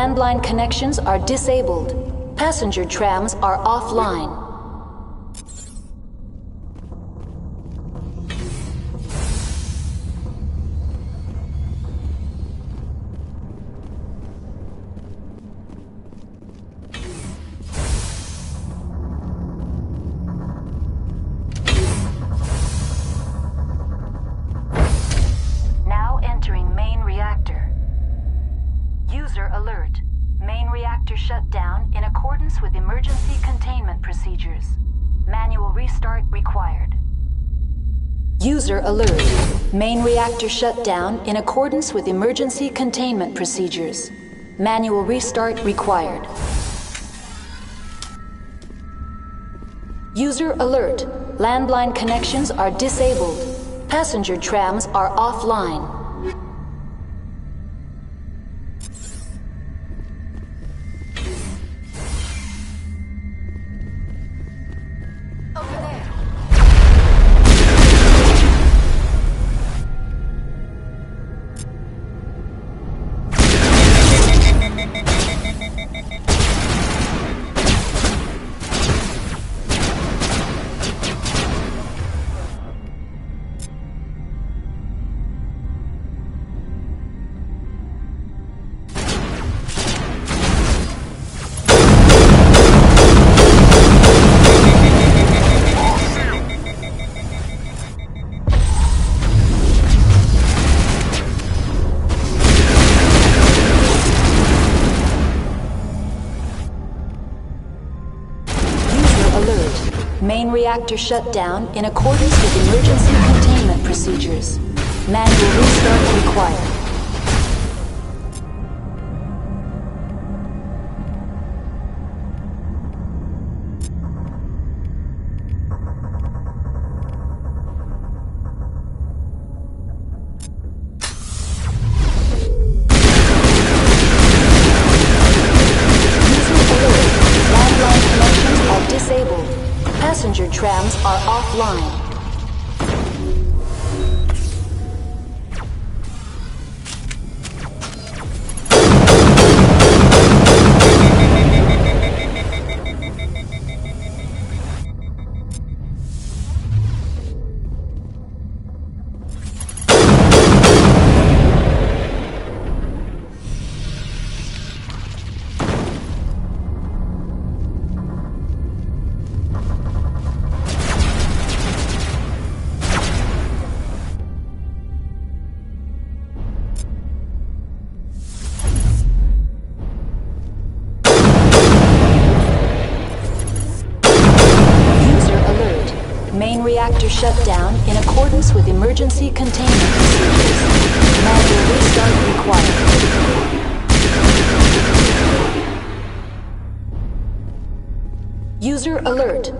Landline connections are disabled. Passenger trams are offline. Now entering main reactor. User alert. Main reactor shut down in accordance with emergency containment procedures. Manual restart required. User alert. Main reactor shut down in accordance with emergency containment procedures. Manual restart required. User alert. Landline connections are disabled. Passenger trams are offline. Main reactor shut down in accordance with emergency containment procedures. Manual restart required. Passenger trams are offline. Main reactor shut down in accordance with emergency containment procedures. Manual restart required. User alert.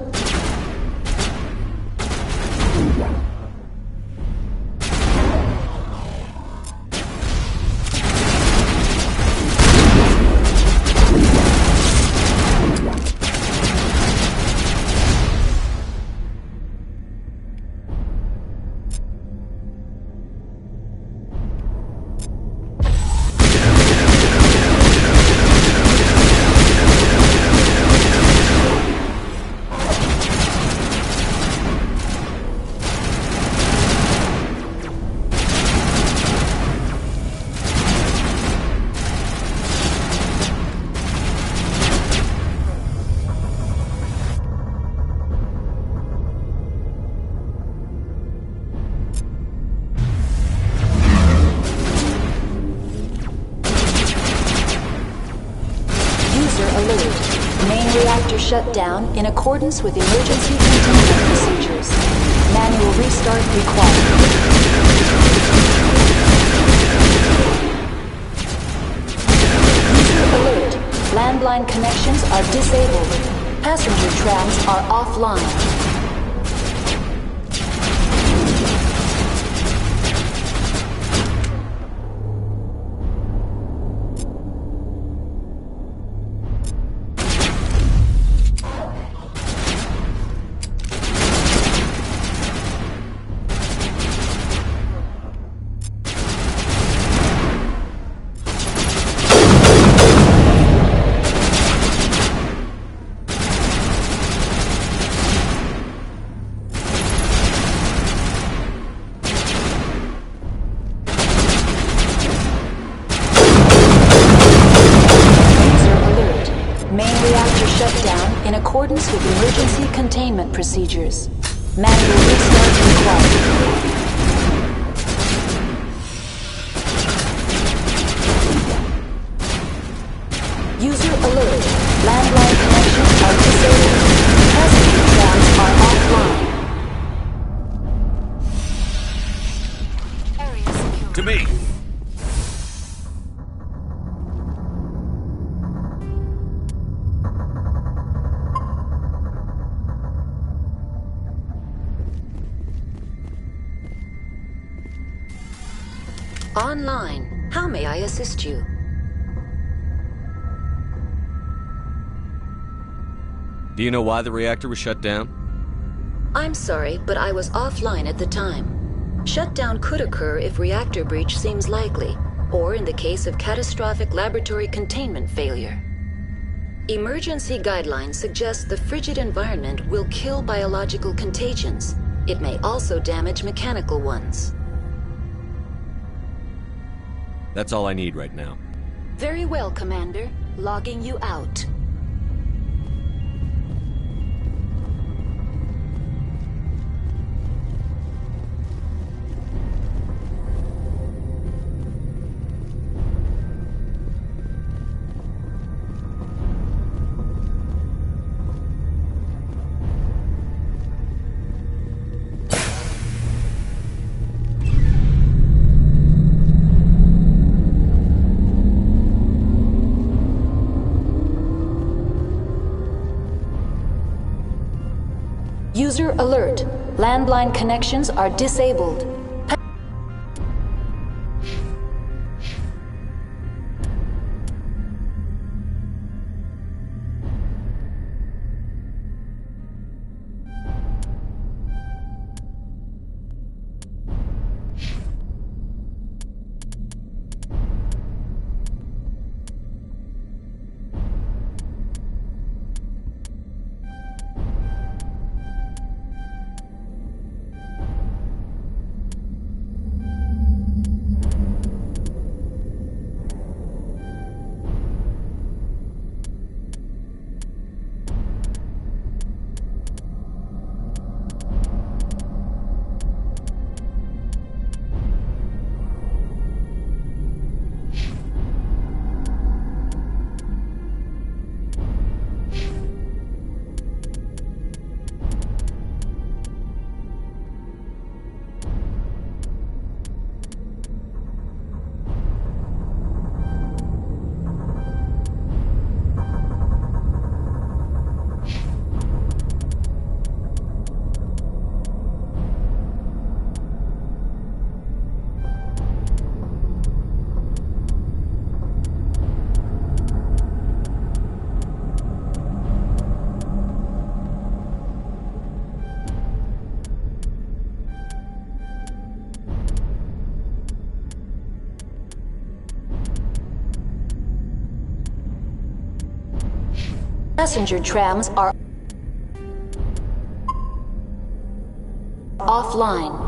Shut down in accordance with emergency containment procedures. Manual restart required. User alert. Landline connections are disabled. Passenger trams are offline. procedures. Manual restart required. User alert. Landline connections are disabled. Passenger trams are offline. Area secure. To me! Online. How may I assist you? Do you know why the reactor was shut down? I'm sorry, but I was offline at the time. Shutdown could occur if reactor breach seems likely, or in the case of catastrophic laboratory containment failure. Emergency guidelines suggest the frigid environment will kill biological contagions. It may also damage mechanical ones. That's all I need right now. Very well, Commander. Logging you out. User alert. Landline connections are disabled. Passenger trams are offline.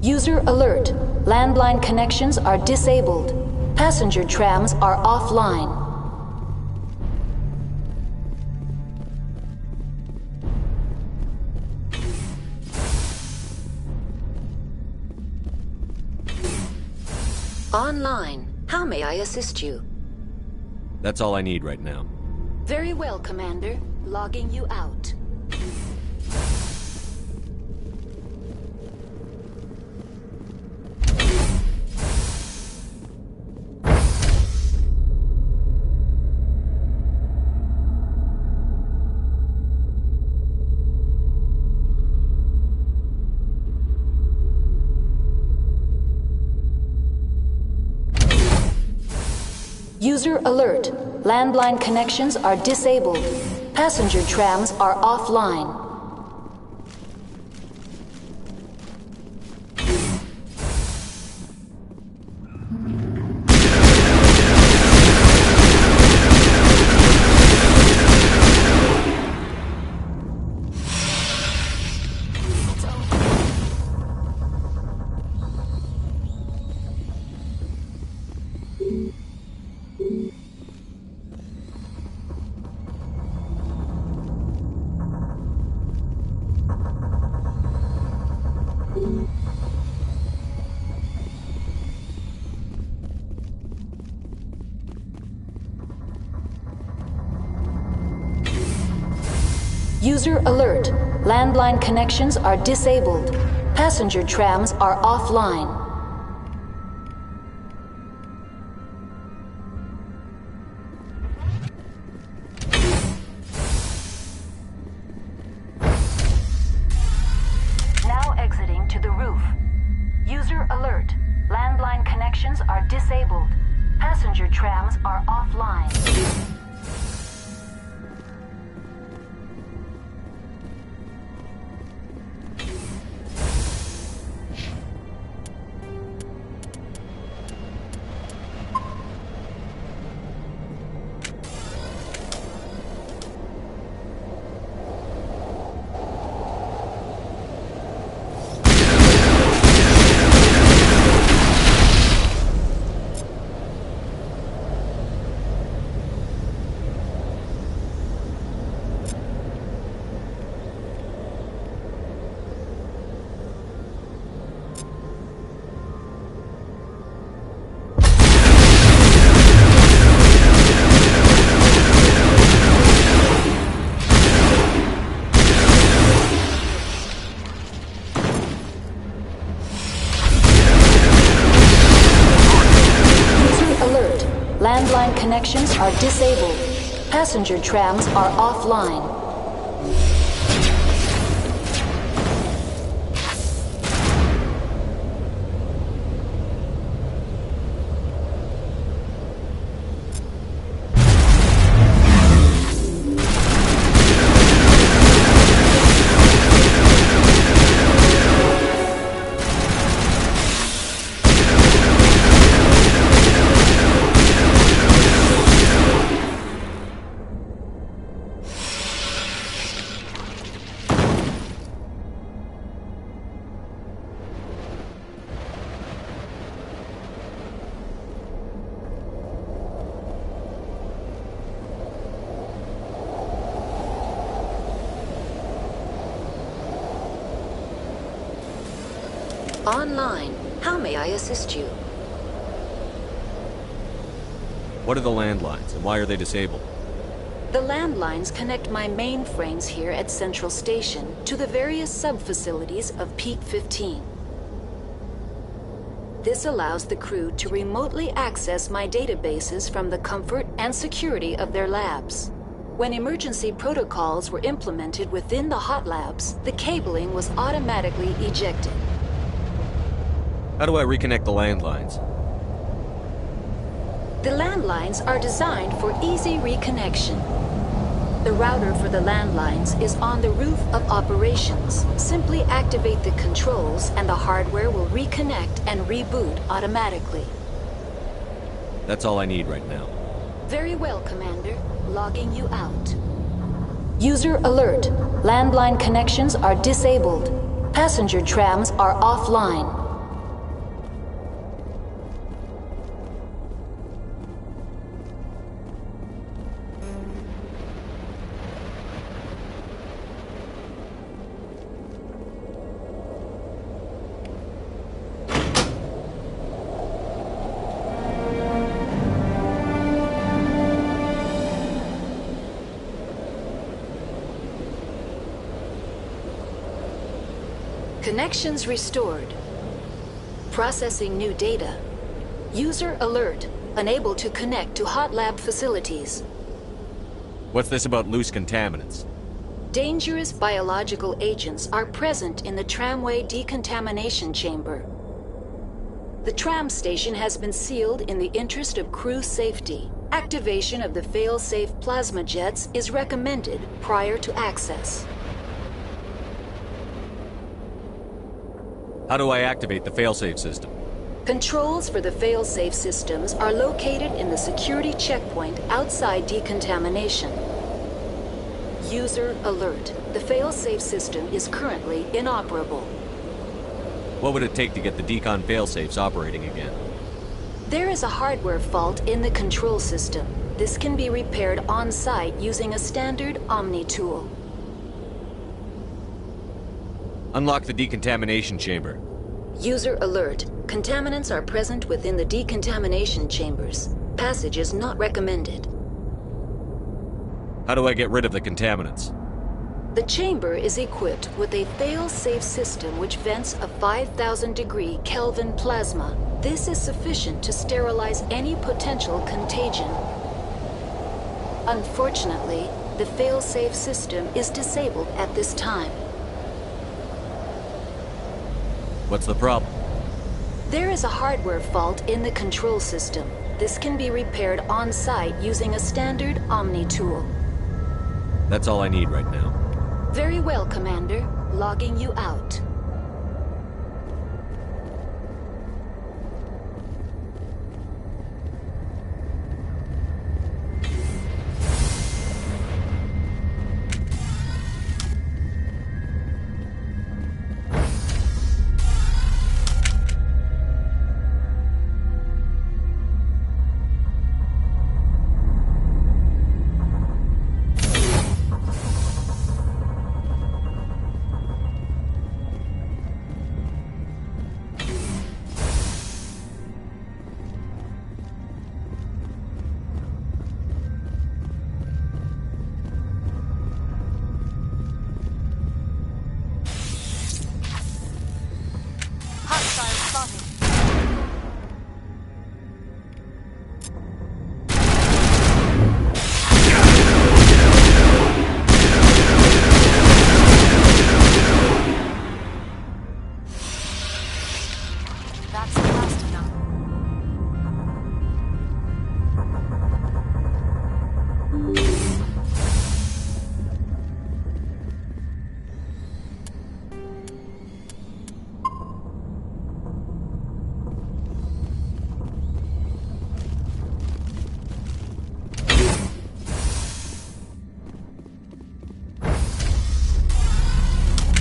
User alert. Landline connections are disabled. Passenger trams are offline. Online. How may I assist you? That's all I need right now. Very well, Commander. Logging you out. User alert. Landline connections are disabled. Passenger trams are offline. User alert. Landline connections are disabled. Passenger trams are offline. Now exiting to the roof. User alert. Landline connections are disabled. Passenger trams are offline. Landline connections are disabled. Passenger trams are offline. Online. How may I assist you? What are the landlines, and why are they disabled? The landlines connect my mainframes here at Central Station to the various sub-facilities of Peak 15. This allows the crew to remotely access my databases from the comfort and security of their labs. When emergency protocols were implemented within the hot labs, the cabling was automatically ejected. How do I reconnect the landlines? The landlines are designed for easy reconnection. The router for the landlines is on the roof of operations. Simply activate the controls and the hardware will reconnect and reboot automatically. That's all I need right now. Very well, Commander. Logging you out. User alert. Landline connections are disabled. Passenger trams are offline. Connections restored. Processing new data. User alert. Unable to connect to hot lab facilities. What's this about loose contaminants? Dangerous biological agents are present in the tramway decontamination chamber. The tram station has been sealed in the interest of crew safety. Activation of the fail-safe plasma jets is recommended prior to access. How do I activate the failsafe system? Controls for the fail-safe systems are located in the security checkpoint outside decontamination. User alert. The fail-safe system is currently inoperable. What would it take to get the decon failsafes operating again? There is a hardware fault in the control system. This can be repaired on-site using a standard Omni tool. Unlock the decontamination chamber. User alert. Contaminants are present within the decontamination chambers. Passage is not recommended. How do I get rid of the contaminants? The chamber is equipped with a fail-safe system which vents a 5,000-degree Kelvin plasma. This is sufficient to sterilize any potential contagion. Unfortunately, the fail-safe system is disabled at this time. What's the problem? There is a hardware fault in the control system. This can be repaired on-site using a standard Omni tool. That's all I need right now. Very well, Commander. Logging you out.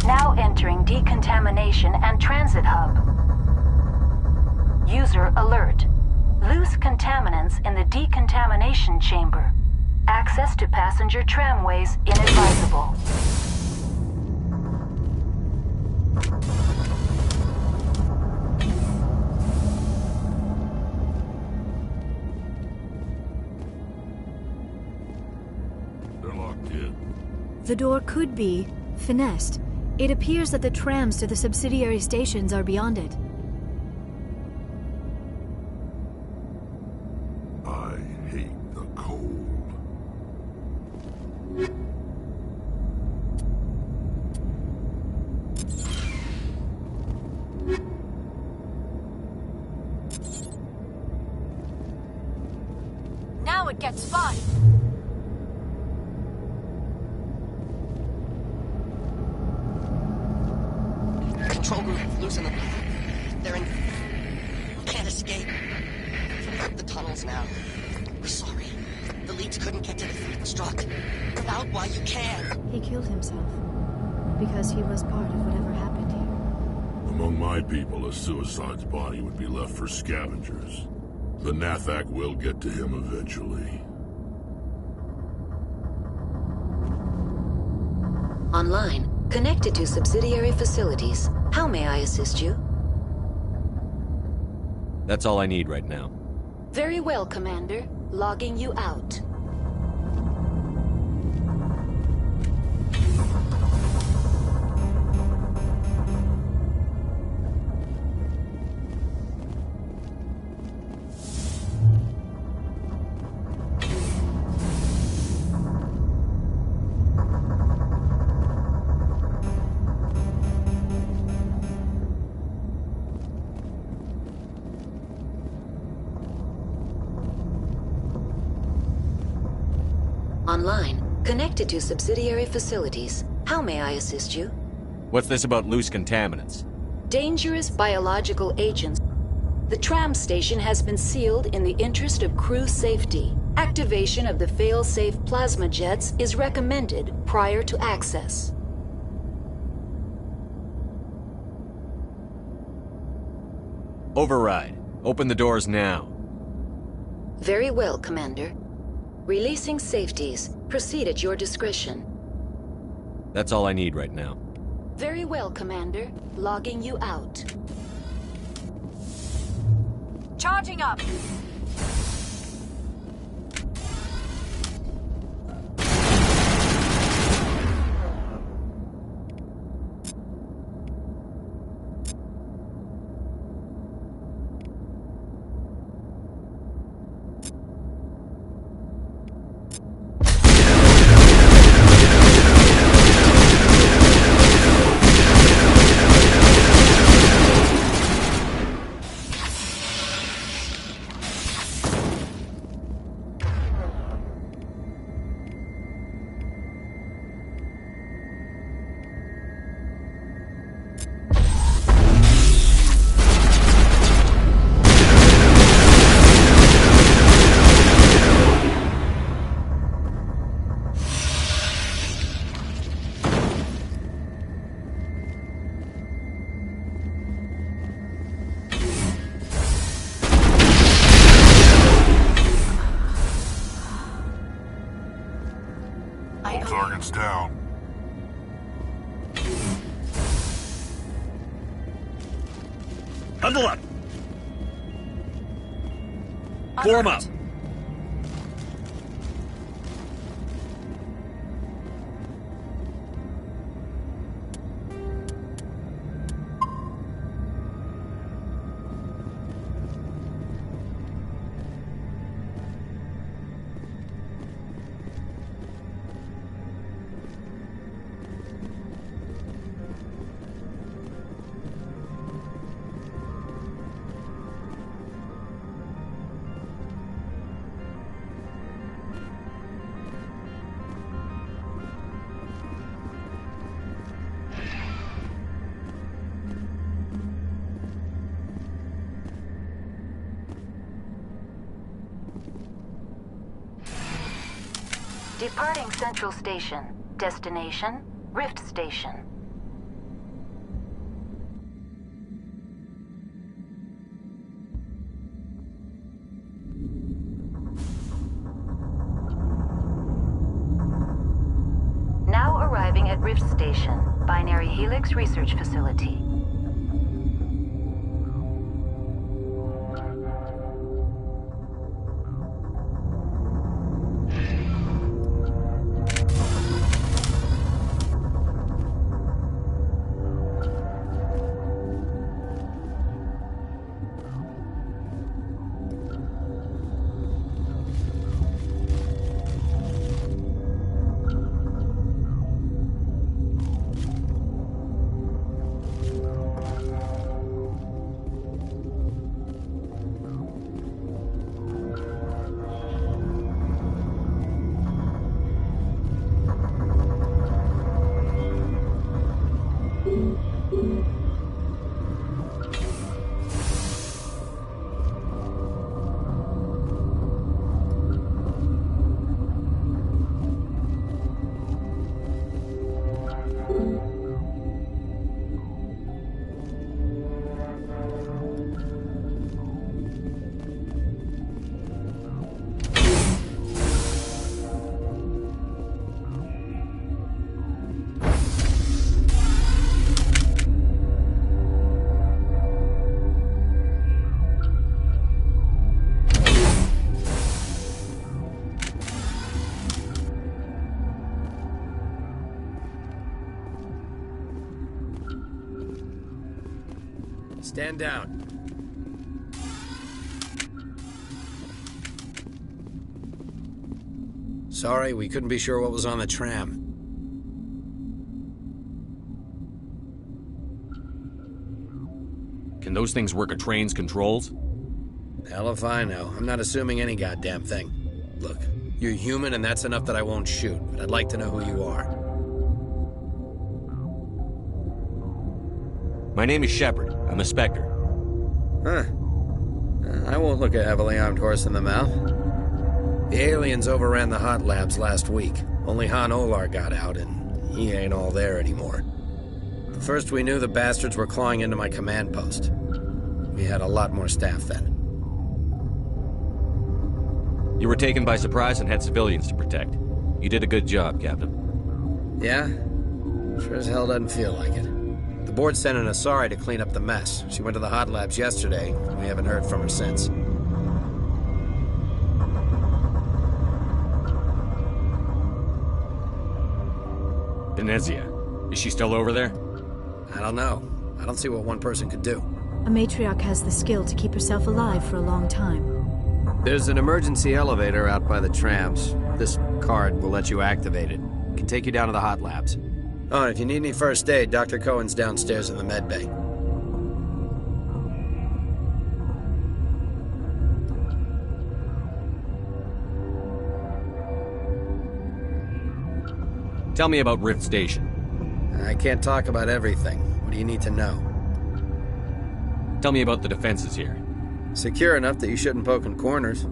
Now entering decontamination and transit hub. User alert. Loose contaminants in the decontamination chamber. Access to passenger tramways inadvisable. They're locked in. The door could be finessed. It appears that the trams to the subsidiary stations are beyond it. I hate the cold. Now it gets fun. Control group, loosen them. They're in... Can't escape. The tunnels now. We're sorry. The leads couldn't get to the fifth struck. Get out while you can. He killed himself because he was part of whatever happened here. Among my people, a suicide's body would be left for scavengers. The Nathak will get to him eventually. Online. Connected to subsidiary facilities. How may I assist you? That's all I need right now. Very well, Commander. Logging you out. online, connected to subsidiary facilities. How may I assist you? What's this about loose contaminants? Dangerous biological agents. The tram station has been sealed in the interest of crew safety. Activation of the fail-safe plasma jets is recommended prior to access. Override. Open the doors now. Very well, Commander. Releasing safeties. Proceed at your discretion. That's all I need right now. Very well, Commander. Logging you out. Charging up! All targets down. Huddle up! Form up! Departing Central Station. Destination, Rift Station. Now arriving at Rift Station, Binary Helix Research Facility. Stand down. Sorry, we couldn't be sure what was on the tram. Can those things work a train's controls? Hell if I know. I'm not assuming any goddamn thing. Look, You're human, and that's enough that I won't shoot, but I'd like to know who you are. My name is Shepard. I'm a Spectre. Huh. I won't look a heavily armed horse in the mouth. The aliens overran the hot labs last week. Only Han Olar got out, and he ain't all there anymore. The first we knew, the bastards were clawing into my command post. We had a lot more staff then. You were taken by surprise and had civilians to protect. You did a good job, Captain. Yeah? Sure as hell doesn't feel like it. The board sent an Asari to clean up the mess. She went to the hot labs yesterday, and we haven't heard from her since. Venezia. Is she still over there? I don't know. I don't see what one person could do. A matriarch has the skill to keep herself alive for a long time. There's an emergency elevator out by the trams. This card will let you activate it. It can take you down to the hot labs. Oh, and if you need any first aid, Dr. Cohen's downstairs in the med bay. Tell me about Rift Station. I can't talk about everything. What do you need to know? Tell me about the defenses here. Secure enough that you shouldn't poke in corners.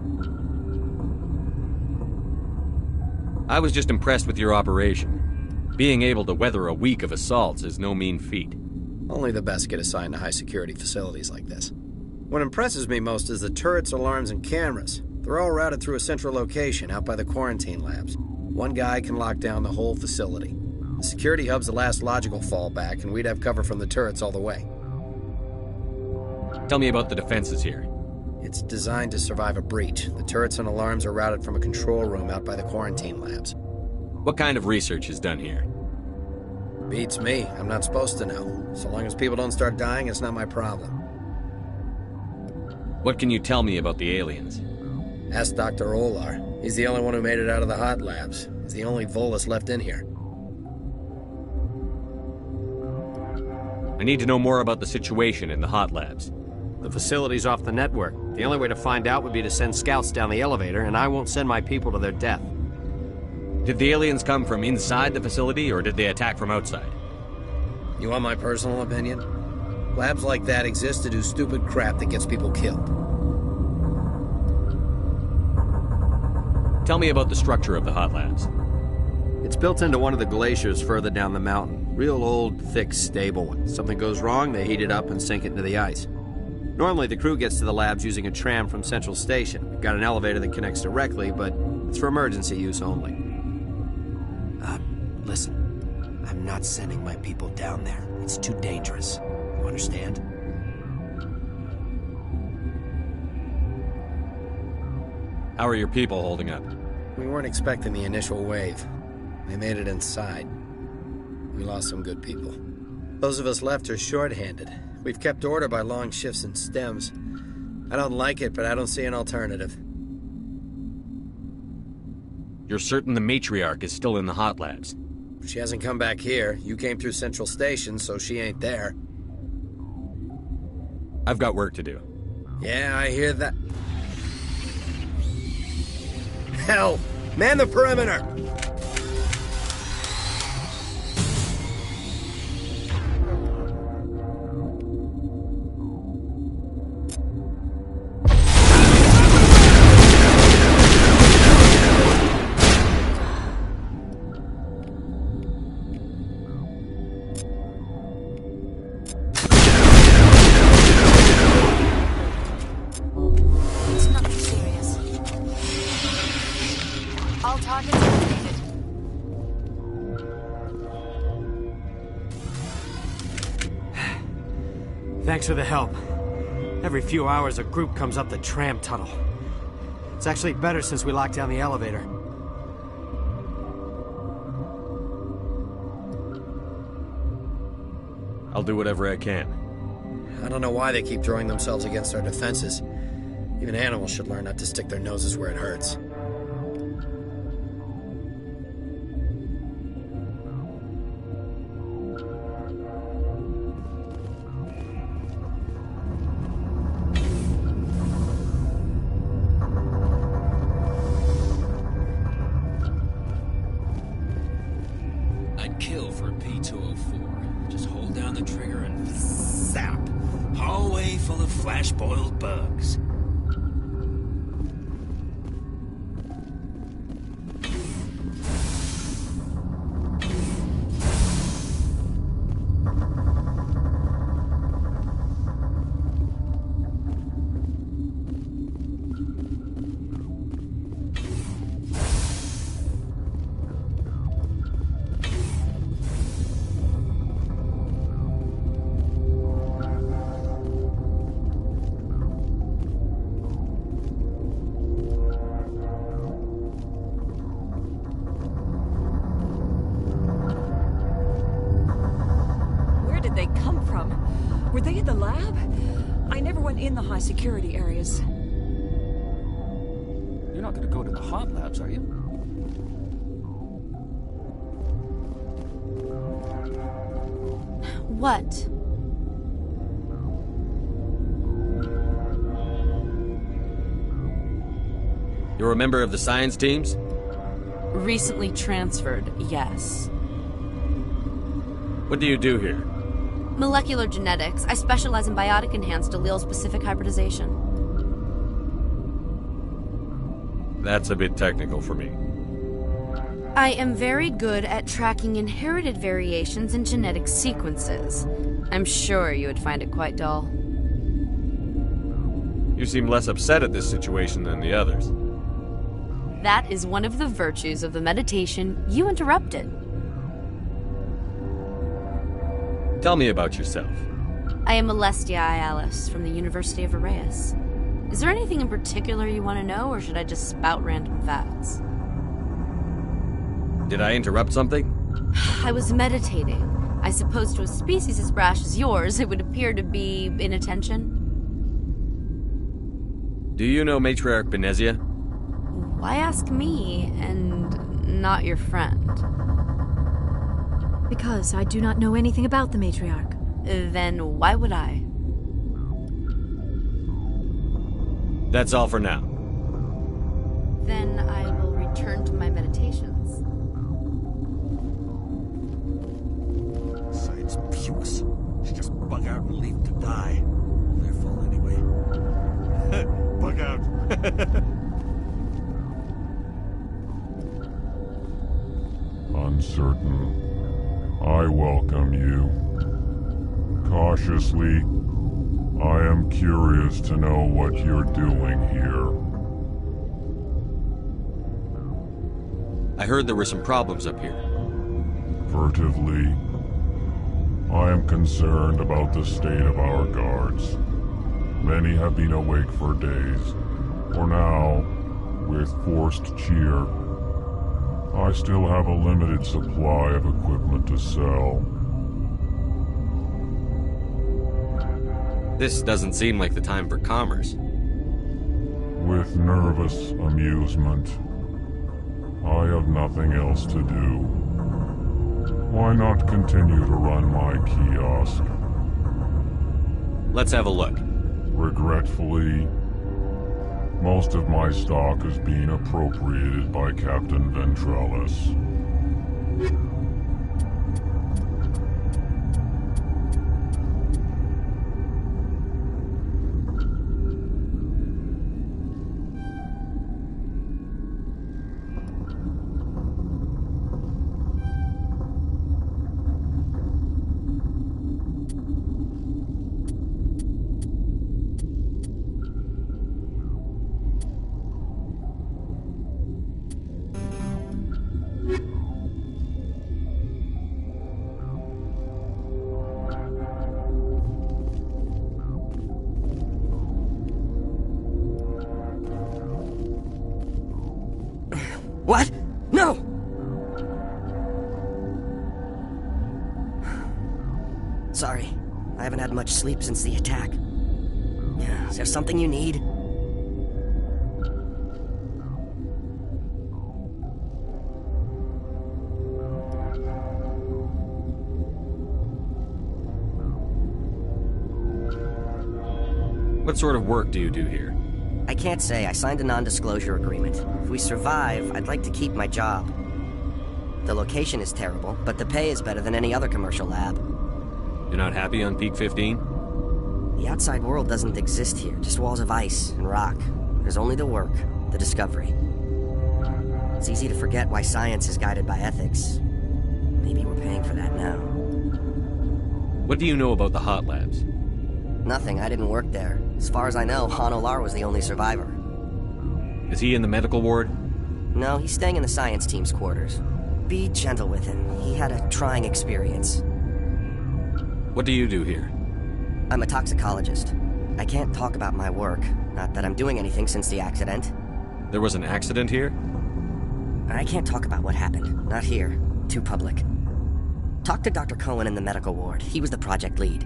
I was just impressed with your operation. Being able to weather a week of assaults is no mean feat. Only the best get assigned to high-security facilities like this. What impresses me most is the turrets, alarms, and cameras. They're all routed through a central location out by the quarantine labs. One guy can lock down the whole facility. The security hub's the last logical fallback, and we'd have cover from the turrets all the way. Tell me about the defenses here. It's designed to survive a breach. The turrets and alarms are routed from a control room out by the quarantine labs. What kind of research is done here? Beats me. I'm not supposed to know. So long as people don't start dying, it's not my problem. What can you tell me about the aliens? Ask Dr. Olar. He's the only one who made it out of the hot labs. He's the only Volus left in here. I need to know more about the situation in the hot labs. The facility's off the network. The only way to find out would be to send scouts down the elevator, and I won't send my people to their death. Did the aliens come from inside the facility, or did they attack from outside? You want my personal opinion? Labs like that exist to do stupid crap that gets people killed. Tell me about the structure of the hot labs. It's built into one of the glaciers further down the mountain. Real old, thick, stable one. Something goes wrong, they heat it up and sink it into the ice. Normally, the crew gets to the labs using a tram from Central Station. We've got an elevator that connects directly, but it's for emergency use only. Listen. I'm not sending my people down there. It's too dangerous. You understand? How are your people holding up? We weren't expecting the initial wave. They made it inside. We lost some good people. Those of us left are short-handed. We've kept order by long shifts and stems. I don't like it, but I don't see an alternative. You're certain the matriarch is still in the hot labs? She hasn't come back here. You came through Central Station, so she ain't there. I've got work to do. Yeah, I hear that. Hell! Man the perimeter! It's nothing serious. All targets eliminated. Thanks for the help. Every few hours, a group comes up the tram tunnel. It's actually better since we locked down the elevator. I'll do whatever I can. I don't know why they keep throwing themselves against our defenses. Even animals should learn not to stick their noses where it hurts. kill for a P-204. Just hold down the trigger and zap! Hallway full of flash-boiled bugs. Were they in the lab? I never went in the high security areas. You're not gonna go to the hot labs, are you? What? You're a member of the science teams? Recently transferred, yes. What do you do here? Molecular genetics. I specialize in biotic-enhanced allele-specific hybridization. That's a bit technical for me. I am very good at tracking inherited variations in genetic sequences. I'm sure you would find it quite dull. You seem less upset at this situation than the others. That is one of the virtues of the meditation you interrupted. Tell me about yourself. I am Alestia Ayalis from the University of Arraeus. Is there anything in particular you want to know, or should I just spout random facts? Did I interrupt something? I was meditating. I suppose to a species as brash as yours, it would appear to be inattention. Do you know Matriarch Benezia? Why ask me, and not your friend? Because I do not know anything about the Matriarch. Then why would I? That's all for now. Then I will return to my meditations. Besides pukes, she just bug out and leave to die. Their fault anyway. Bug out. Uncertain. I welcome you. Cautiously, I am curious to know what you're doing here. I heard there were some problems up here. Furtively, I am concerned about the state of our guards. Many have been awake for days, for now, with forced cheer, I still have a limited supply of equipment to sell. This doesn't seem like the time for commerce. With nervous amusement. I have nothing else to do. Why not continue to run my kiosk? Let's have a look. Regretfully, most of my stock is being appropriated by Captain Ventrellis. What? No! Sorry. I haven't had much sleep since the attack. Is there something you need? What sort of work do you do here? I can't say. I signed a non-disclosure agreement. If we survive, I'd like to keep my job. The location is terrible, but the pay is better than any other commercial lab. You're not happy on Peak 15? The outside world doesn't exist here, just walls of ice and rock. There's only the work, the discovery. It's easy to forget why science is guided by ethics. Maybe we're paying for that now. What do you know about the hot labs? Nothing, I didn't work there. As far as I know, Han Olar was the only survivor. Is he in the medical ward? No, he's staying in the science team's quarters. Be gentle with him. He had a trying experience. What do you do here? I'm a toxicologist. I can't talk about my work. Not that I'm doing anything since the accident. There was an accident here? I can't talk about what happened. Not here. Too public. Talk to Dr. Cohen in the medical ward. He was the project lead.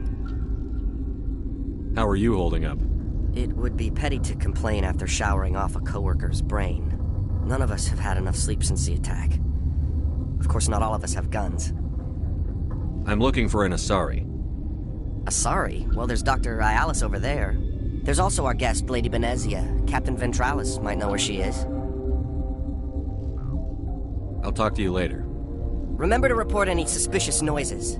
How are you holding up? It would be petty to complain after showering off a coworker's brain. None of us have had enough sleep since the attack. Of course, not all of us have guns. I'm looking for an Asari. Asari? Well, there's Dr. Ialis over there. There's also our guest, Lady Benezia. Captain Ventralis might know where she is. I'll talk to you later. Remember to report any suspicious noises.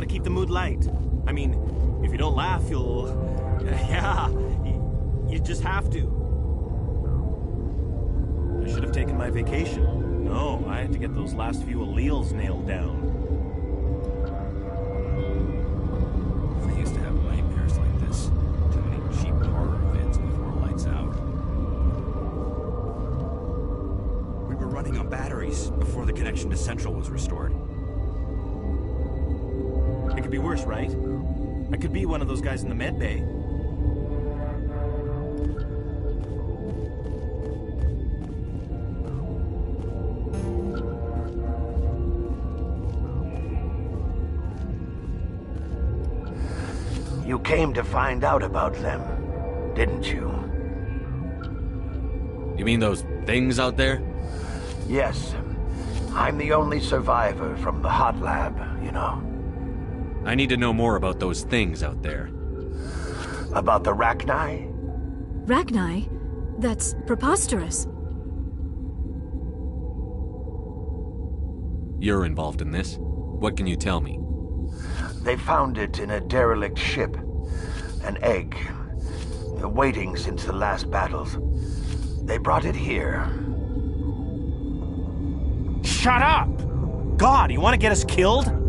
Keep the mood light. I mean, if you don't laugh, you'll... yeah, you just have to. I should have taken my vacation. No, I had to get those last few alleles nailed down. I used to have nightmares like this. Too many cheap horror vids before lights out. We were running on batteries before the connection to Central was restored. It could be worse, right? I could be one of those guys in the med bay. You came to find out about them, didn't you? You mean those things out there? Yes. I'm the only survivor from the hot lab, you know. I need to know more about those things out there. About the Rachni? Rachni? That's preposterous. You're involved in this. What can you tell me? They found it in a derelict ship. An egg. Waiting since the last battles. They brought it here. Shut up! God, you want to get us killed?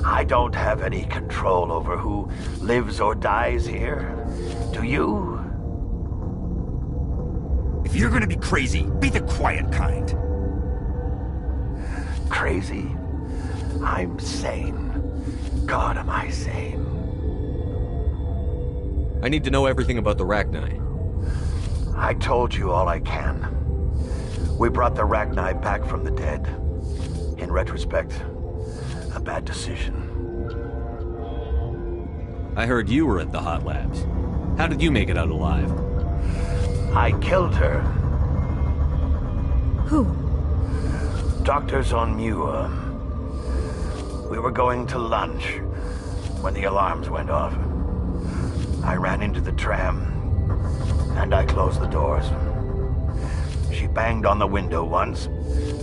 I don't have any control over who lives or dies here. To you? If you're gonna be crazy, be the quiet kind. Crazy? I'm sane. God, am I sane. I need to know everything about the Rachni. I told you all I can. We brought the Rachni back from the dead. In retrospect, a bad decision. I heard you were at the Hot Labs. How did you make it out alive? I killed her. Who? Doctors on Muir. We were going to lunch when the alarms went off. I ran into the tram, and I closed the doors. She banged on the window once,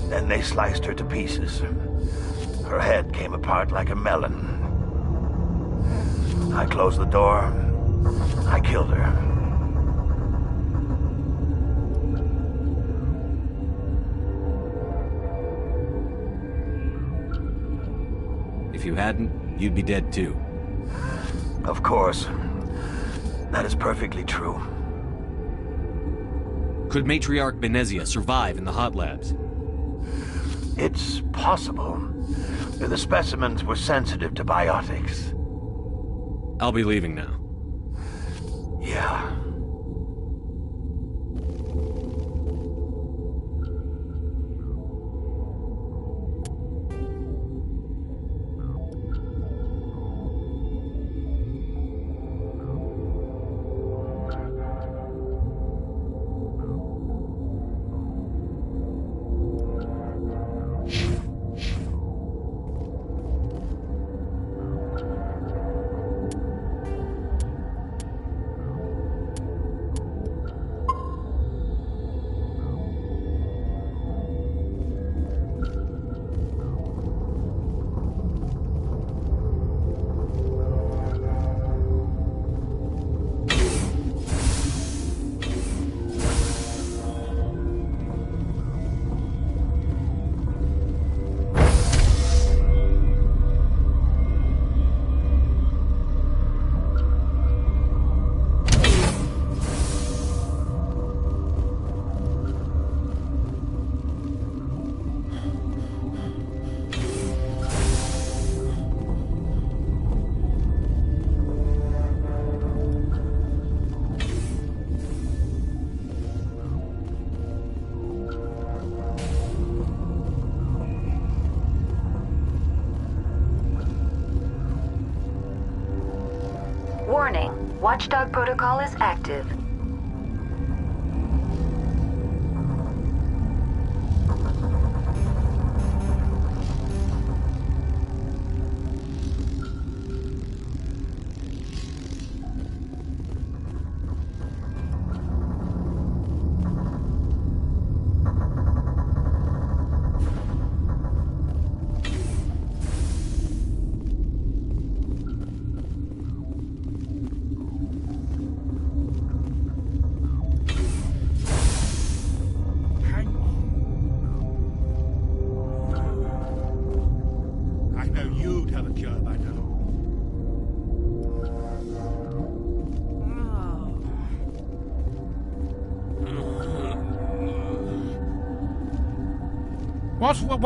then they sliced her to pieces. Her head came apart like a melon. I closed the door. I killed her. If you hadn't, you'd be dead too. Of course. That is perfectly true. Could Matriarch Benezia survive in the Hot Labs? It's possible. The specimens were sensitive to biotics. I'll be leaving now. Yeah. Warning, Watchdog protocol is active.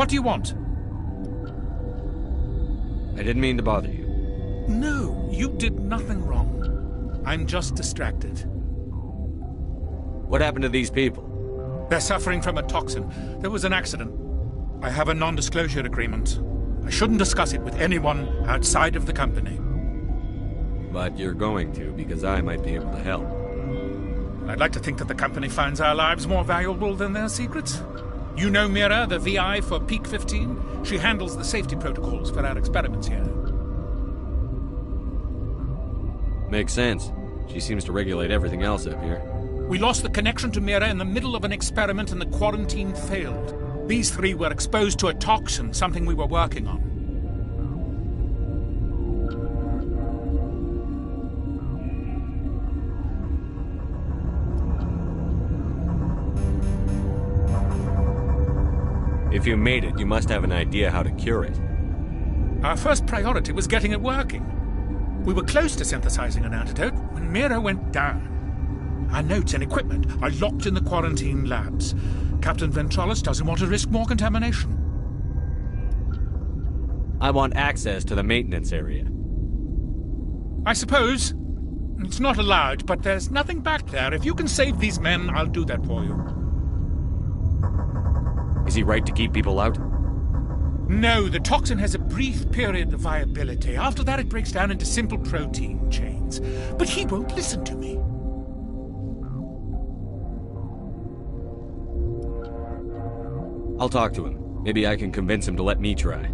What do you want? I didn't mean to bother you. No, you did nothing wrong. I'm just distracted. What happened to these people? They're suffering from a toxin. There was an accident. I have a non-disclosure agreement. I shouldn't discuss it with anyone outside of the company. But you're going to, because I might be able to help. I'd like to think that the company finds our lives more valuable than their secrets. You know Mira, the VI for Peak 15? She handles the safety protocols for our experiments here. Makes sense. She seems to regulate everything else up here. We lost the connection to Mira in the middle of an experiment and the quarantine failed. These three were exposed to a toxin, something we were working on. If you made it, you must have an idea how to cure it. Our first priority was getting it working. We were close to synthesizing an antidote when Mira went down. Our notes and equipment are locked in the quarantine labs. Captain Ventralis doesn't want to risk more contamination. I want access to the maintenance area. I suppose. It's not allowed, but there's nothing back there. If you can save these men, I'll do that for you. Is he right to keep people out? No, the toxin has a brief period of viability. After that, it breaks down into simple protein chains. But he won't listen to me. I'll talk to him. Maybe I can convince him to let me try.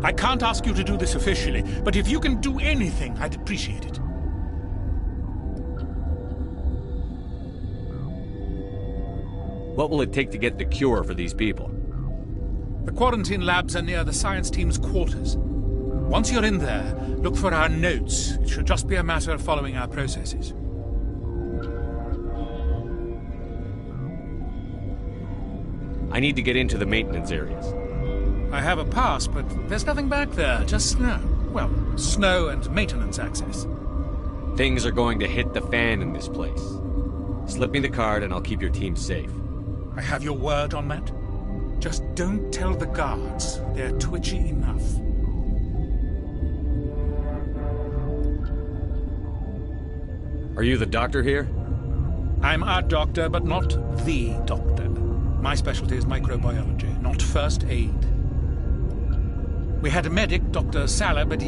I can't ask you to do this officially, but if you can do anything, I'd appreciate it. What will it take to get the cure for these people? The quarantine labs are near the science team's quarters. Once you're in there, look for our notes. It should just be a matter of following our processes. I need to get into the maintenance areas. I have a pass, but there's nothing back there, just snow. Well, snow and maintenance access. Things are going to hit the fan in this place. Slip me the card and I'll keep your team safe. I have your word on that. Just don't tell the guards. They're twitchy enough. Are you the doctor here? I'm a doctor, but not the doctor. My specialty is microbiology, not first aid. We had a medic, Dr. Salah, but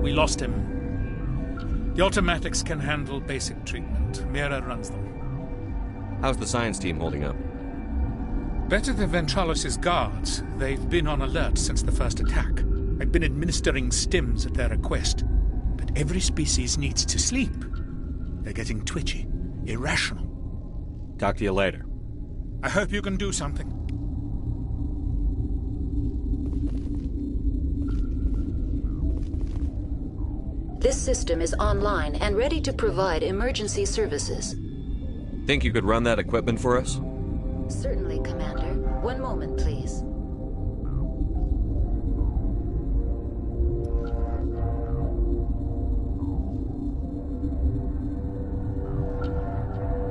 we lost him. The automatics can handle basic treatment. Mira runs them. How's the science team holding up? Better than Ventralis' guards. They've been on alert since the first attack. I've been administering stims at their request. But every species needs to sleep. They're getting twitchy, irrational. Talk to you later. I hope you can do something. This system is online and ready to provide emergency services. Think you could run that equipment for us? Certainly, Commander. One moment, please.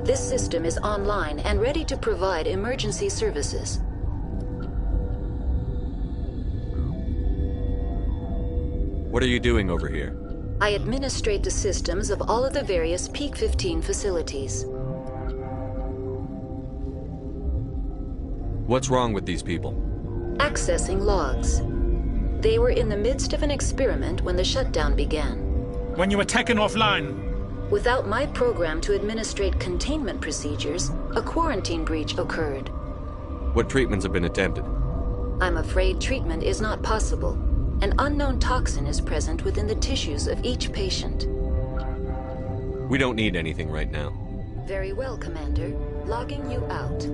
This system is online and ready to provide emergency services. What are you doing over here? I administrate the systems of all of the various Peak 15 facilities. What's wrong with these people? Accessing logs. They were in the midst of an experiment when the shutdown began. When you were taken offline. Without my program to administrate containment procedures, a quarantine breach occurred. What treatments have been attempted? I'm afraid treatment is not possible. An unknown toxin is present within the tissues of each patient. We don't need anything right now. Very well, Commander. Logging you out.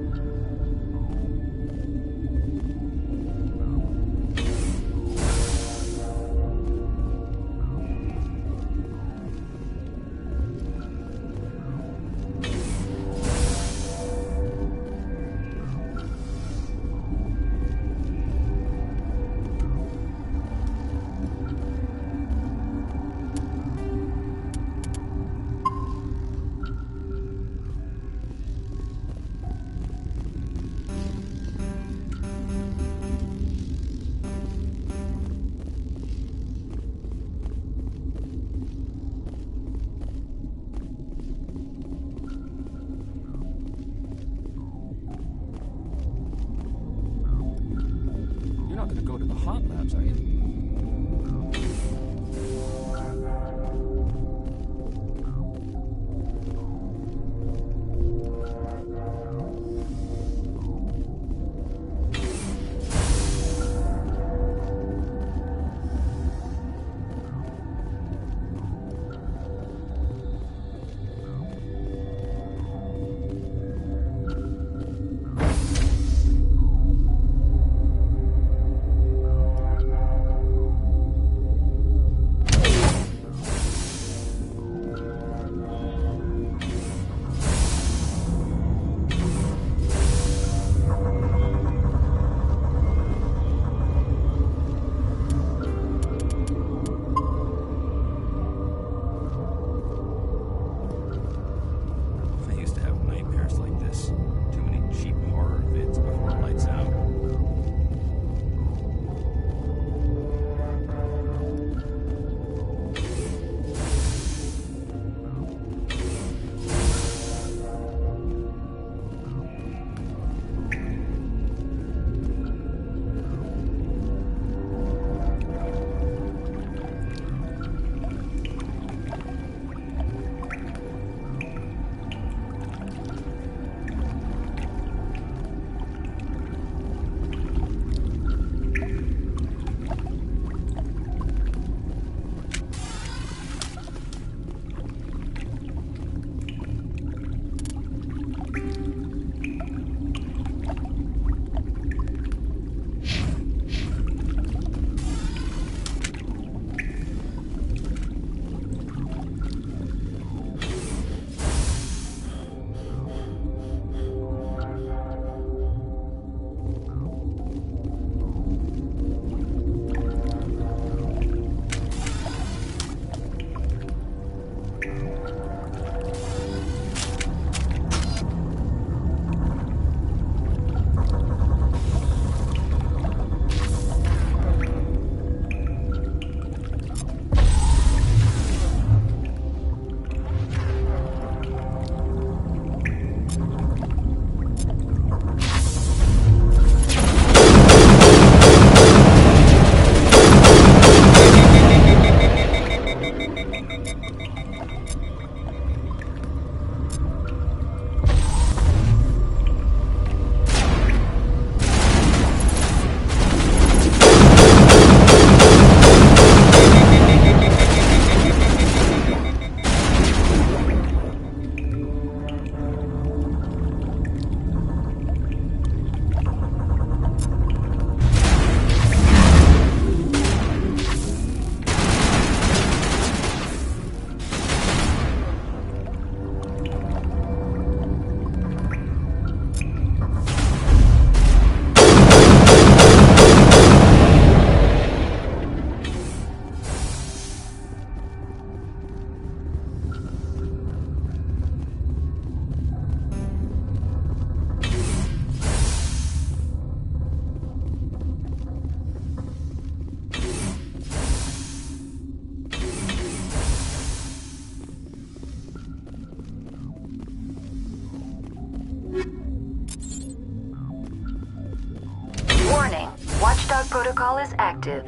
Watchdog protocol is active.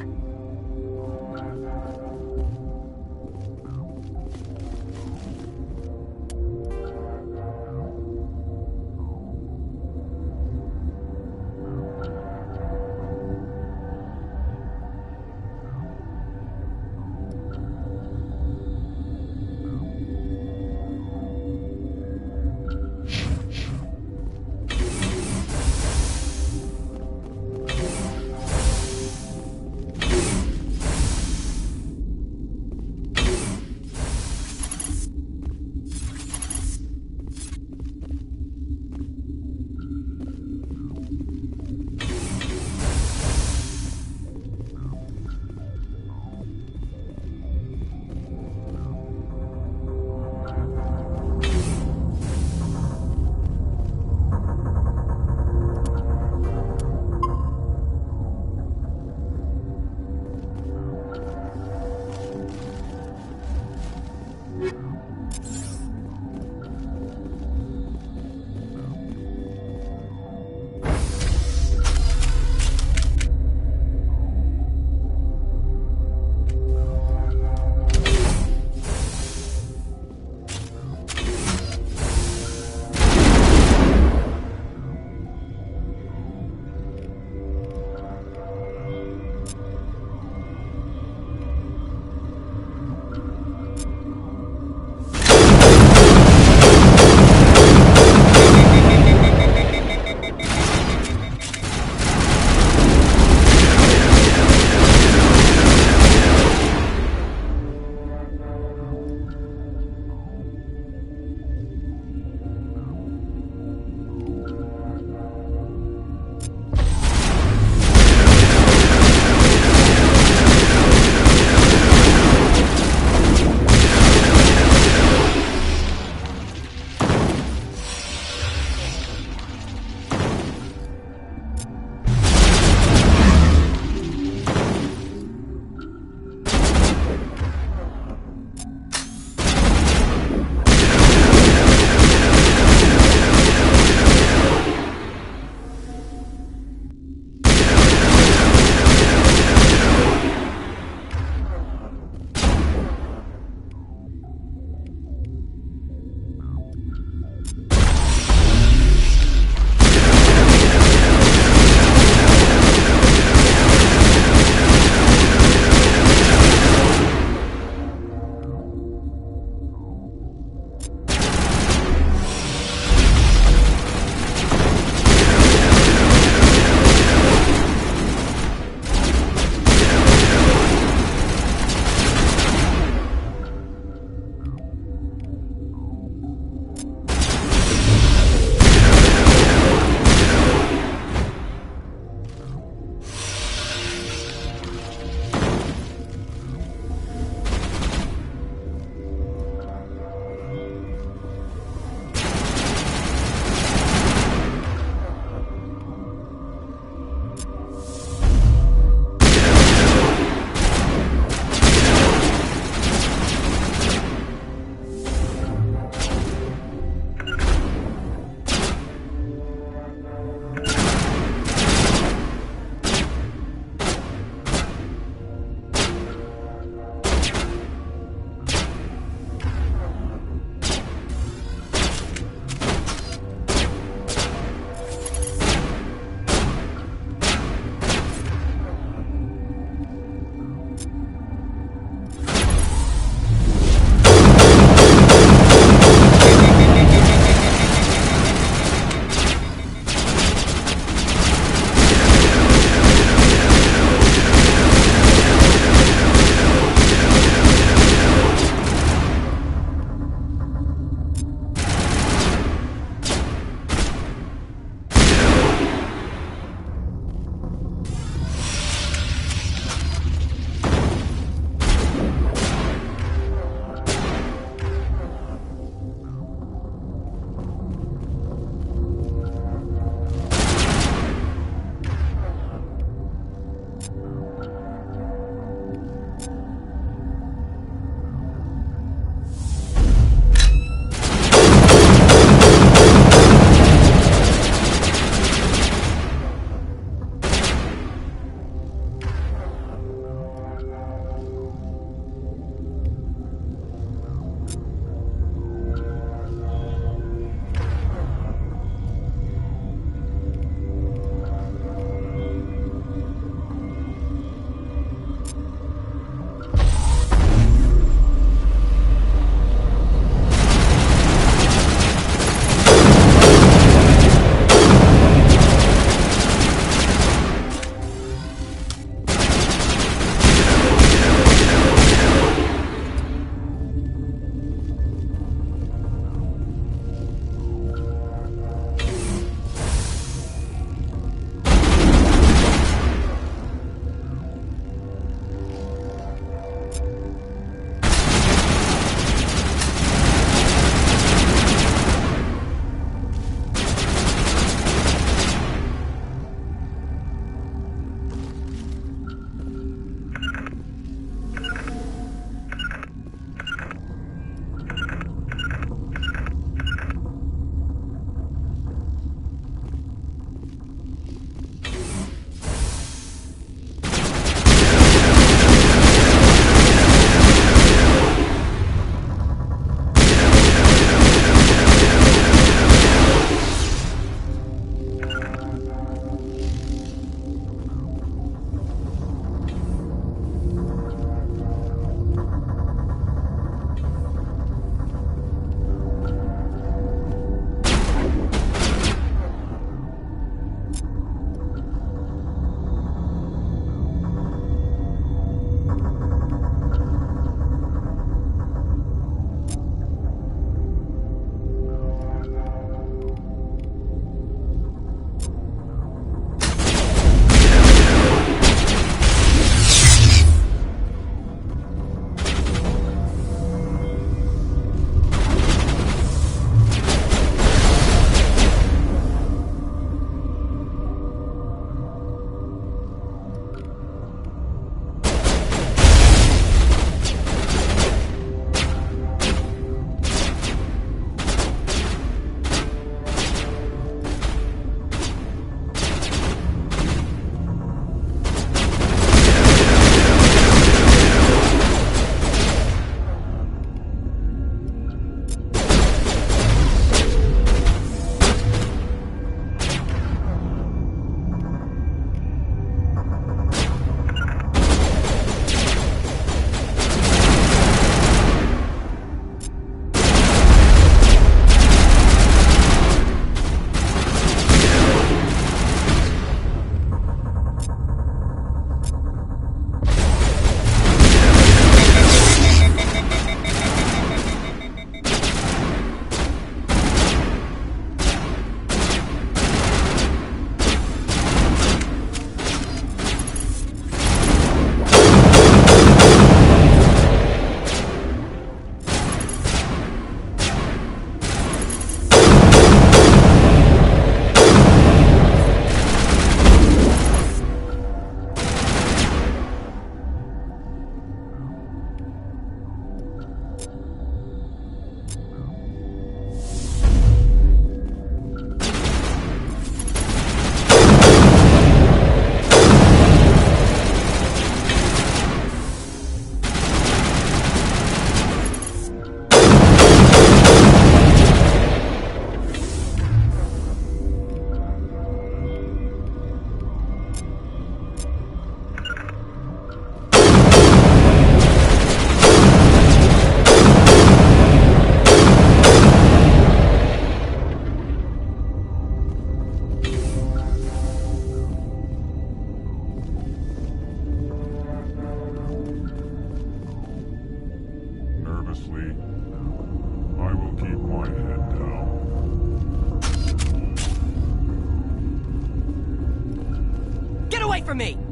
from me!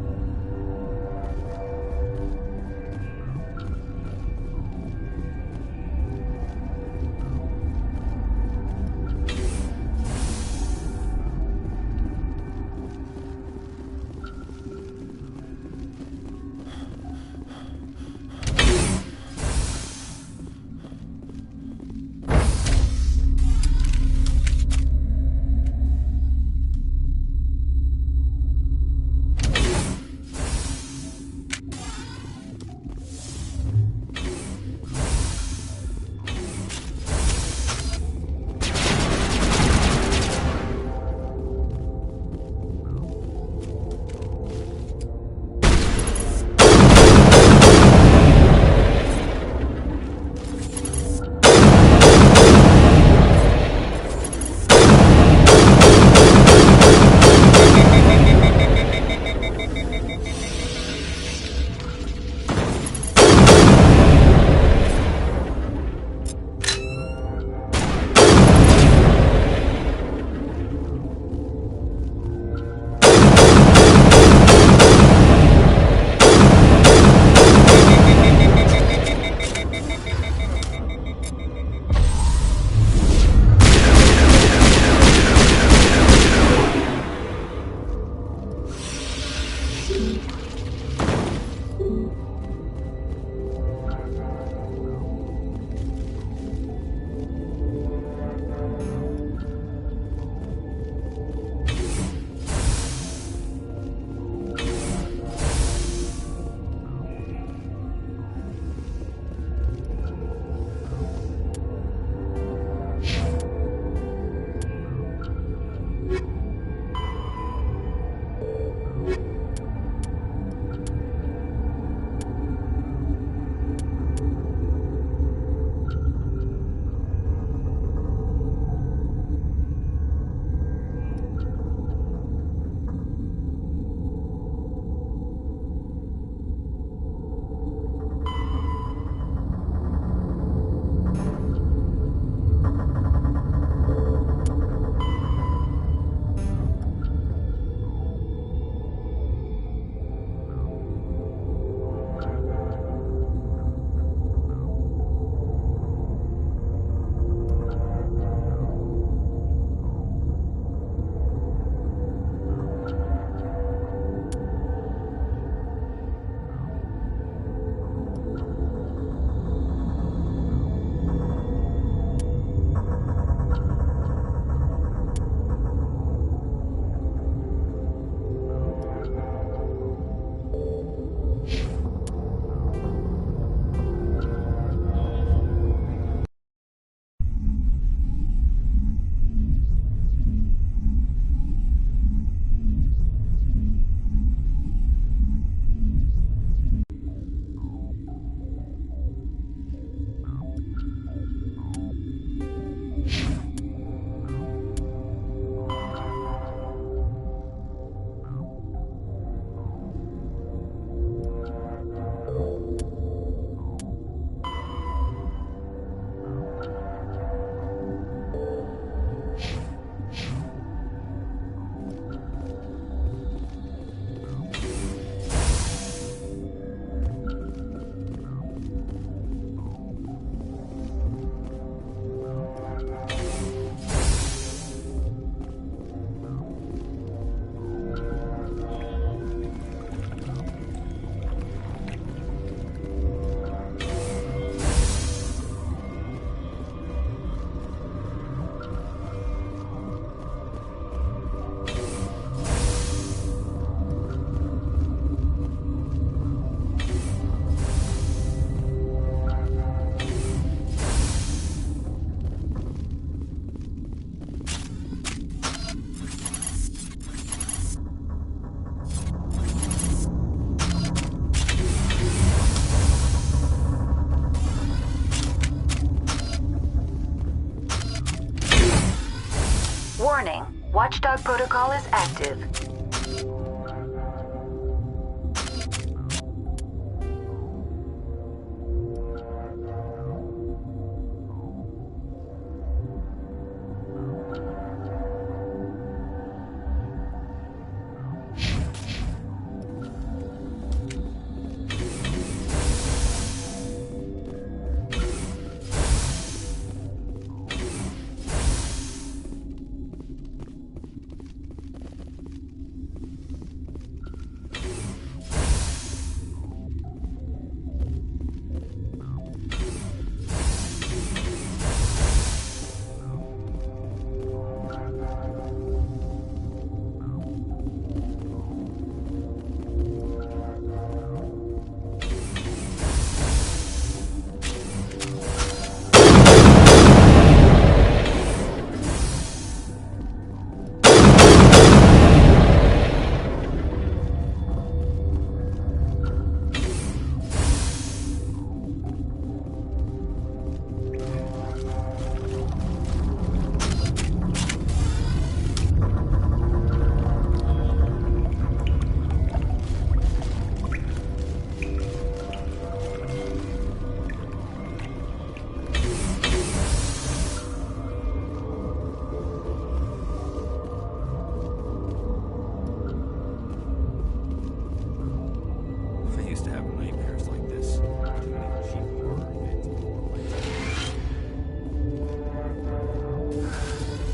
Warning, Watchdog protocol is active.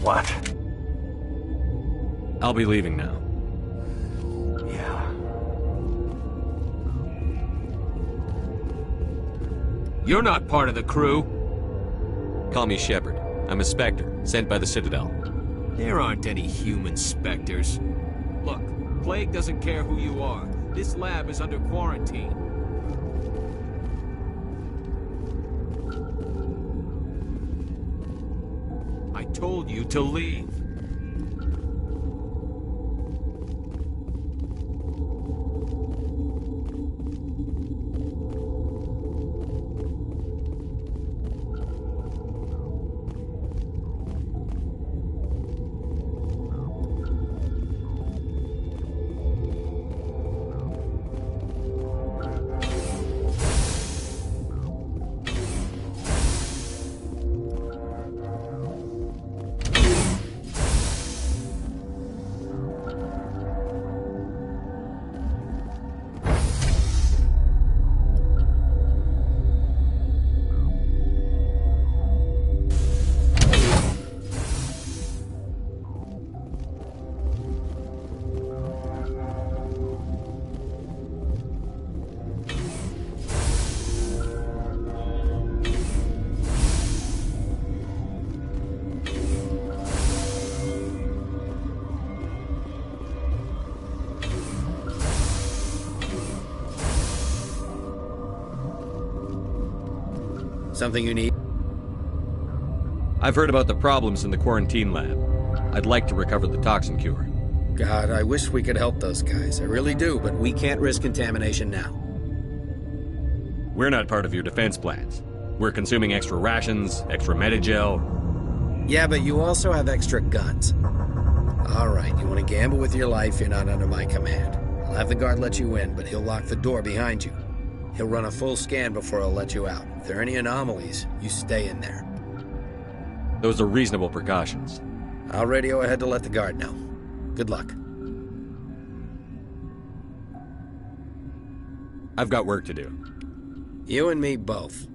What? I'll be leaving now. Yeah. You're not part of the crew. Call me Shepard. I'm a Spectre, sent by the Citadel. There aren't any human specters. Look, Plague doesn't care who you are. This lab is under quarantine. I told you to leave. Something you need? I've heard about the problems in the quarantine lab. I'd like to recover the toxin cure. God, I wish we could help those guys. I really do, but we can't risk contamination now. We're not part of your defense plans. We're consuming extra rations, extra Medigel. Yeah, but you also have extra guns. All right, you want to gamble with your life, you're not under my command. I'll have the guard let you in, but he'll lock the door behind you. He'll run a full scan before he'll let you out. If there are any anomalies, you stay in there. Those are reasonable precautions. I'll radio ahead to let the guard know. Good luck. I've got work to do. You and me both.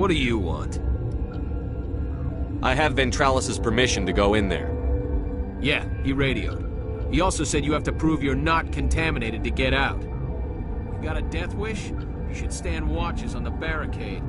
What do you want? I have Ventralis' permission to go in there. Yeah, he radioed. He also said you have to prove you're not contaminated to get out. You got a death wish? You should stand watches on the barricade.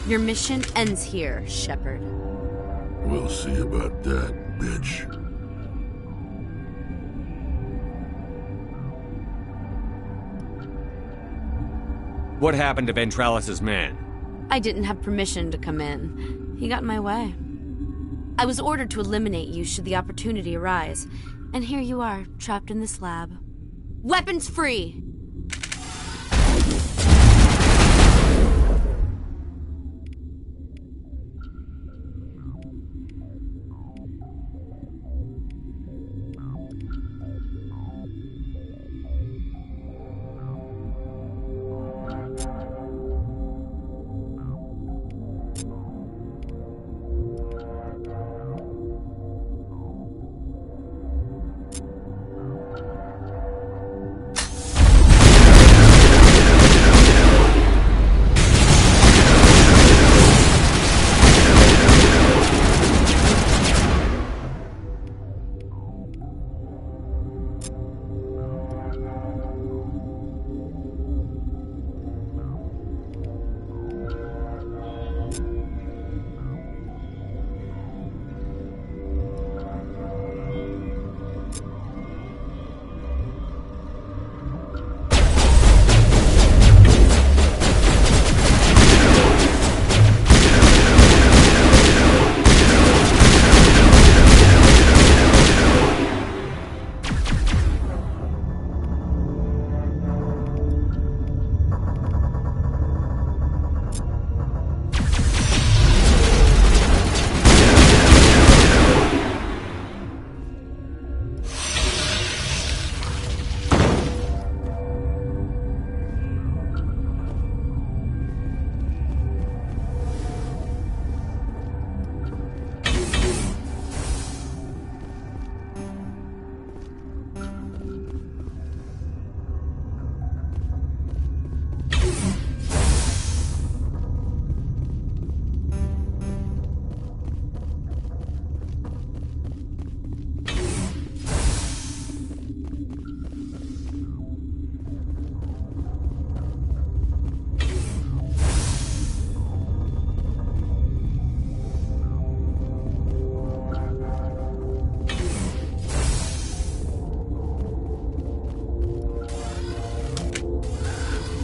Your mission ends here, Shepard. We'll see about that, bitch. What happened to Ventralis' man? I didn't have permission to come in. He got in my way. I was ordered to eliminate you should the opportunity arise. And here you are, trapped in this lab. Weapons free!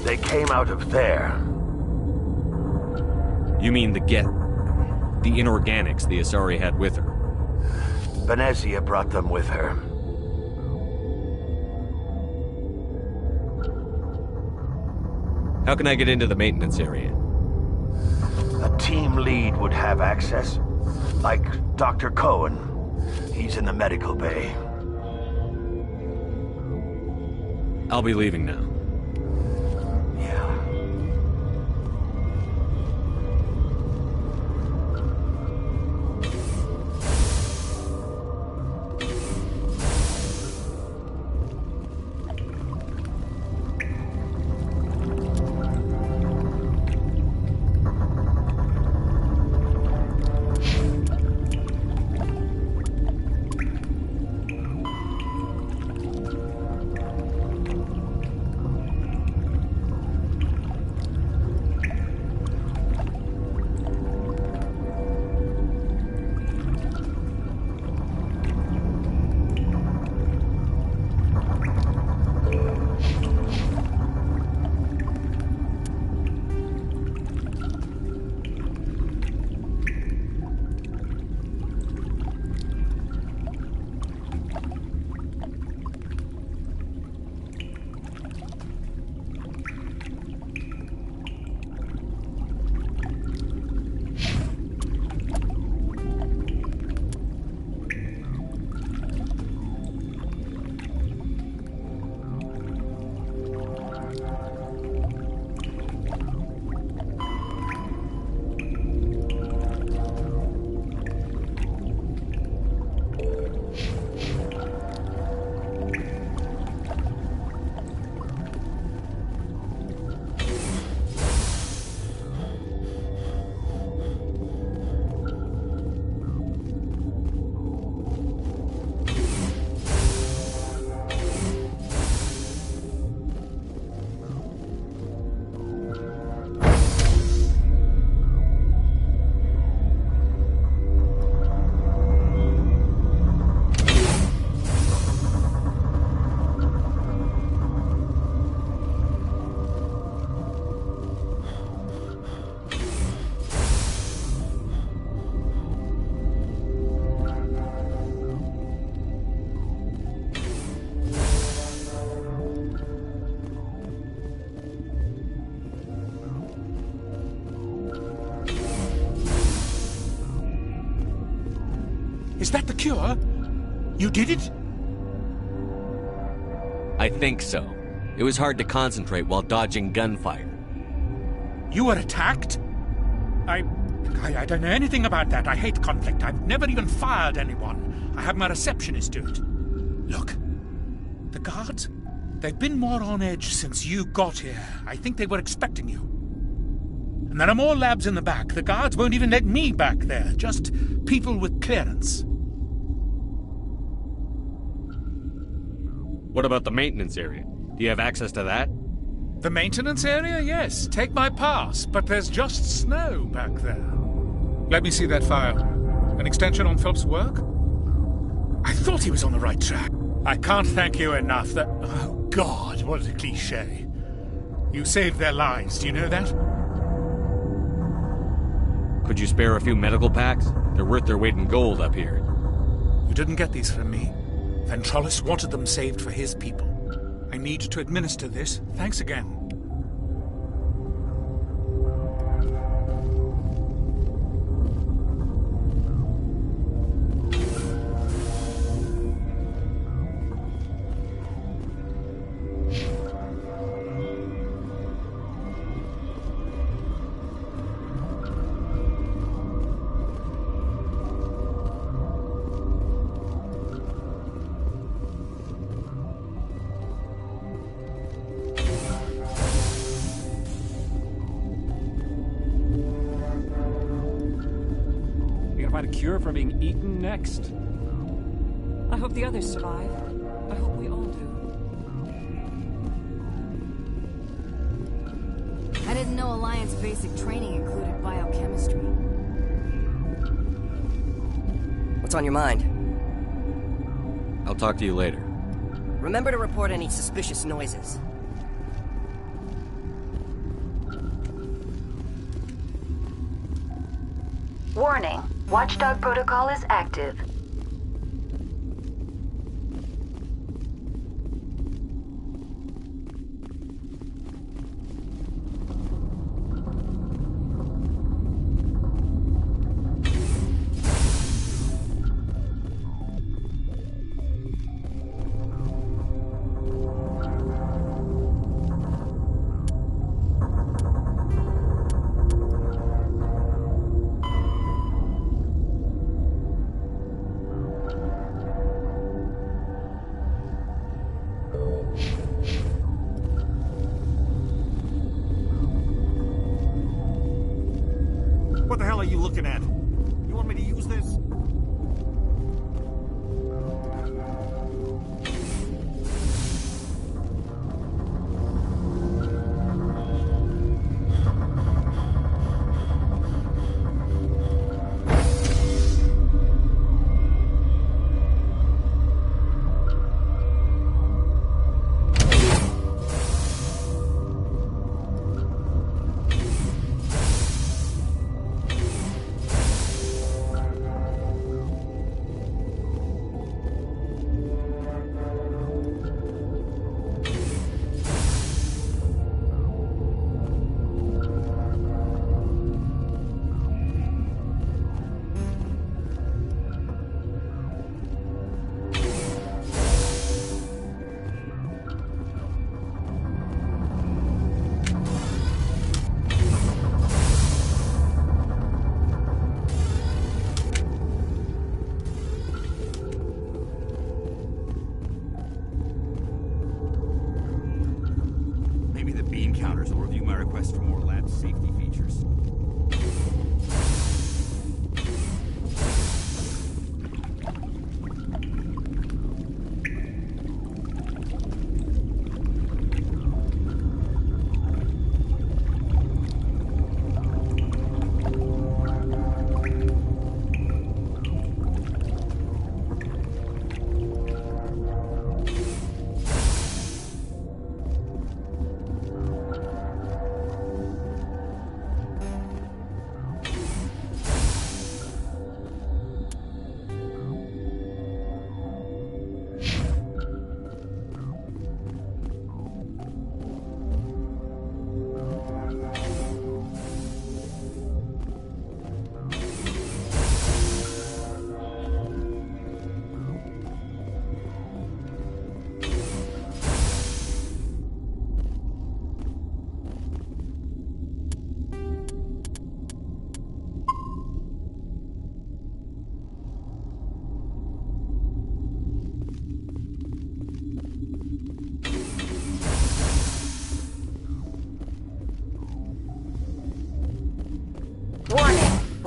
They came out of there. You mean the inorganics the Asari had with her? Benezia brought them with her. How can I get into the maintenance area? A team lead would have access. Like Dr. Cohen. He's in the medical bay. I'll be leaving now. cure? You did it? I think so. It was hard to concentrate while dodging gunfire. You were attacked? I don't know anything about that. I hate conflict. I've never even fired anyone. I have my receptionist do it. Look, the guards, they've been more on edge since you got here. I think they were expecting you. And there are more labs in the back. The guards won't even let me back there. Just people with clearance. What about the maintenance area? Do you have access to that? The maintenance area? Yes. Take my pass. But there's just snow back there. Let me see that file. An extension on Phelps' work? I thought he was on the right track. I can't thank you enough that... Oh, God, what a cliché. You saved their lives. Do you know that? Could you spare a few medical packs? They're worth their weight in gold up here. You didn't get these from me. Ventrollis wanted them saved for his people. I need to administer this. Thanks again. Cure for being eaten next. I hope the others survive. I hope we all do. I didn't know Alliance basic training included biochemistry. What's on your mind? I'll talk to you later. Remember to report any suspicious noises. Warning. Watchdog protocol is active. What the hell are you looking at? You want me to use this? Counters will review my request for more lab safety features.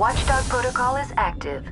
Watchdog protocol is active.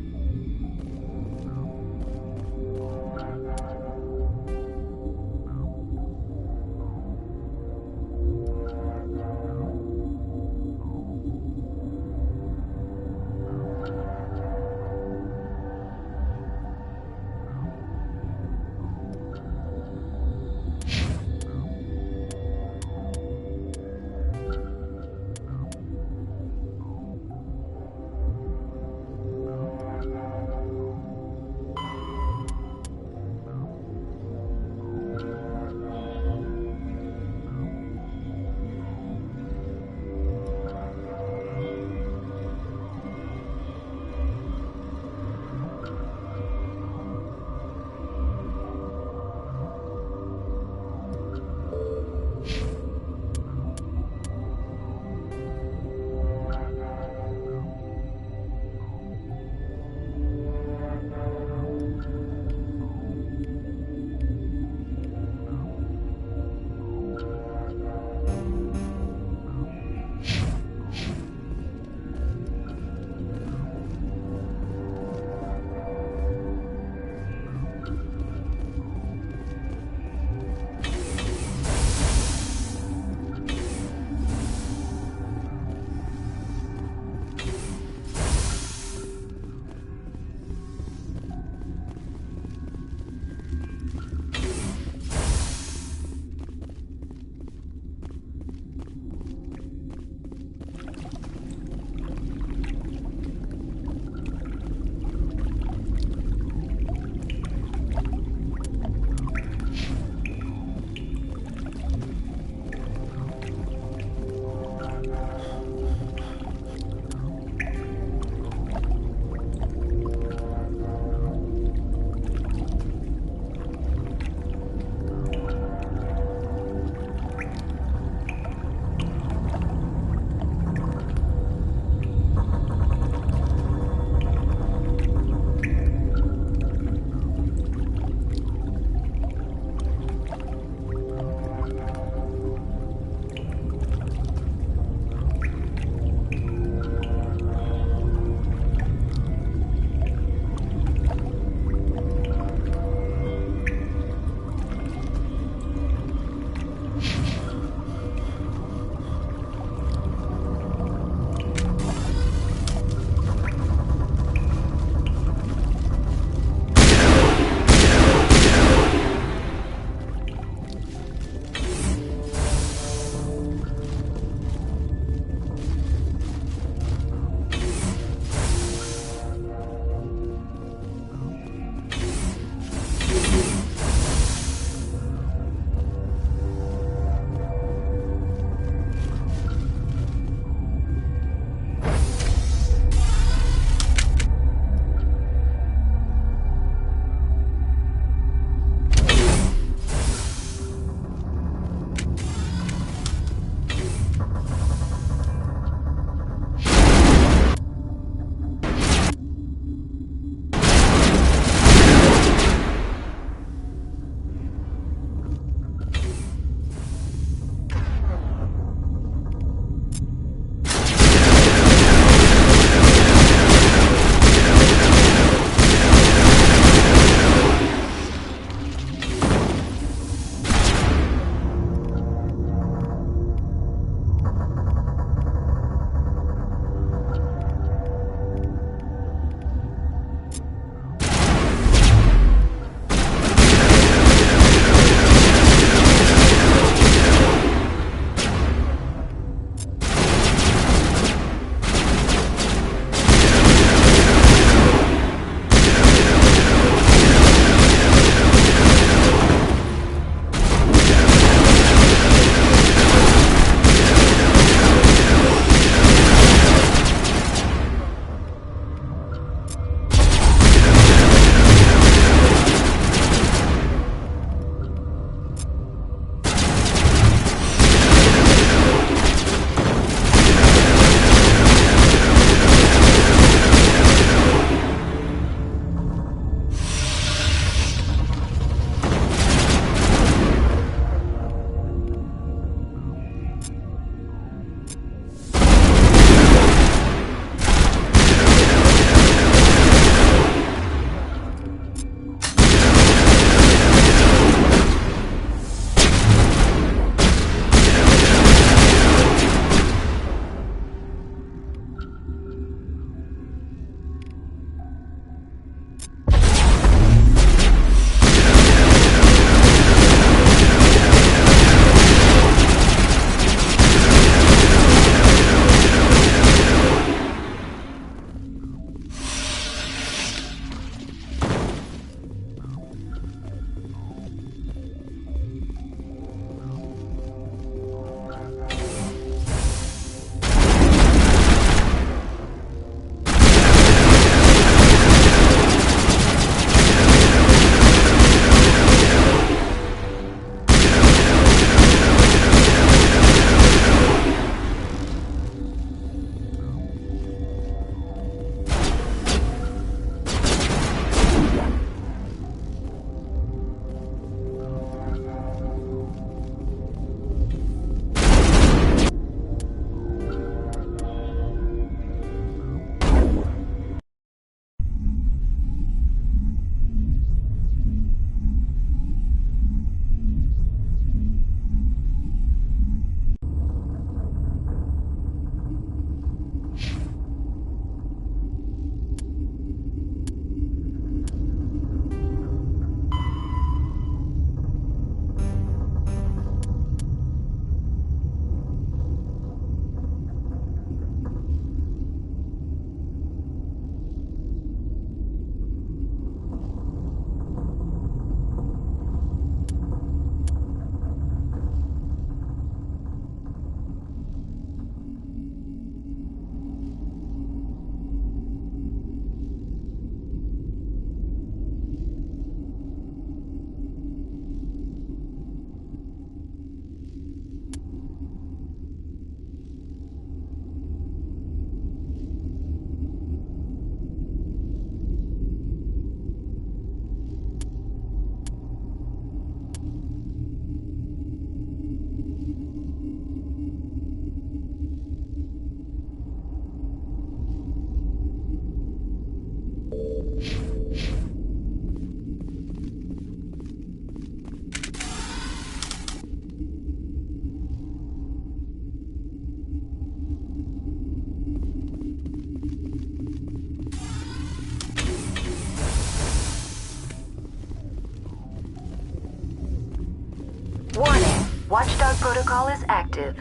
Warning, Watchdog protocol is active.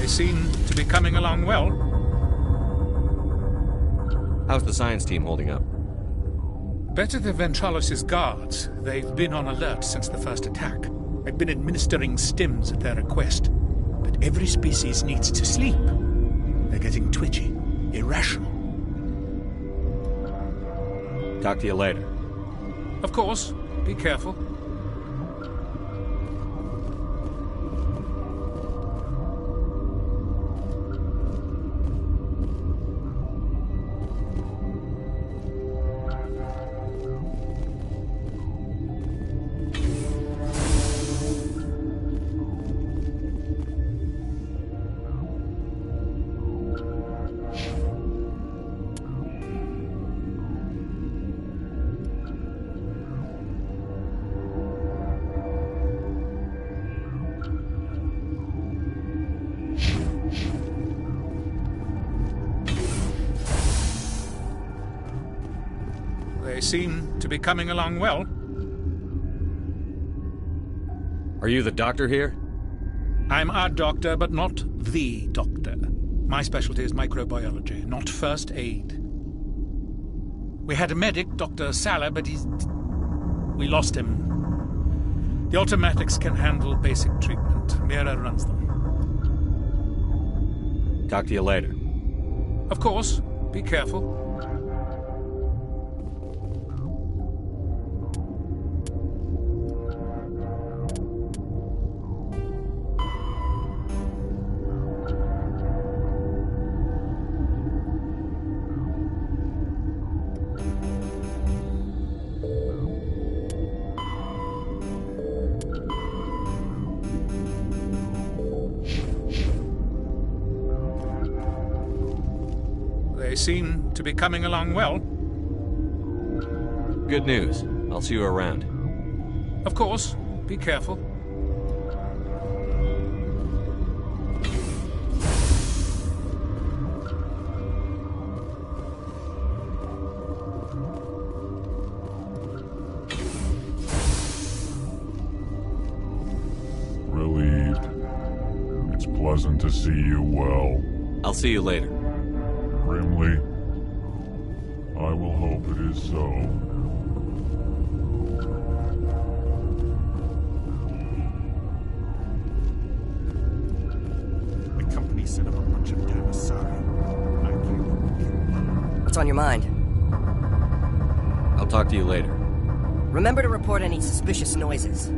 Seem to be coming along well. How's the science team holding up? Better than Ventralos' guards. They've been on alert since the first attack. I've been administering stims at their request. But every species needs to sleep. They're getting twitchy, irrational. Talk to you later. Of course. Be careful. They seem to be coming along well. Are you the doctor here? I'm a doctor, but not the doctor. My specialty is microbiology, not first aid. We had a medic, Dr. Salah, but we lost him. The automatics can handle basic treatment. Mira runs them. Talk to you later. Of course. Be careful. They seem to be coming along well. Good news. I'll see you around. Of course. Be careful. Relieved. It's pleasant to see you well. I'll see you later. Grimly, I will hope it is so. The company set up a bunch of Damasari. I can't. What's on your mind? I'll talk to you later. Remember to report any suspicious noises.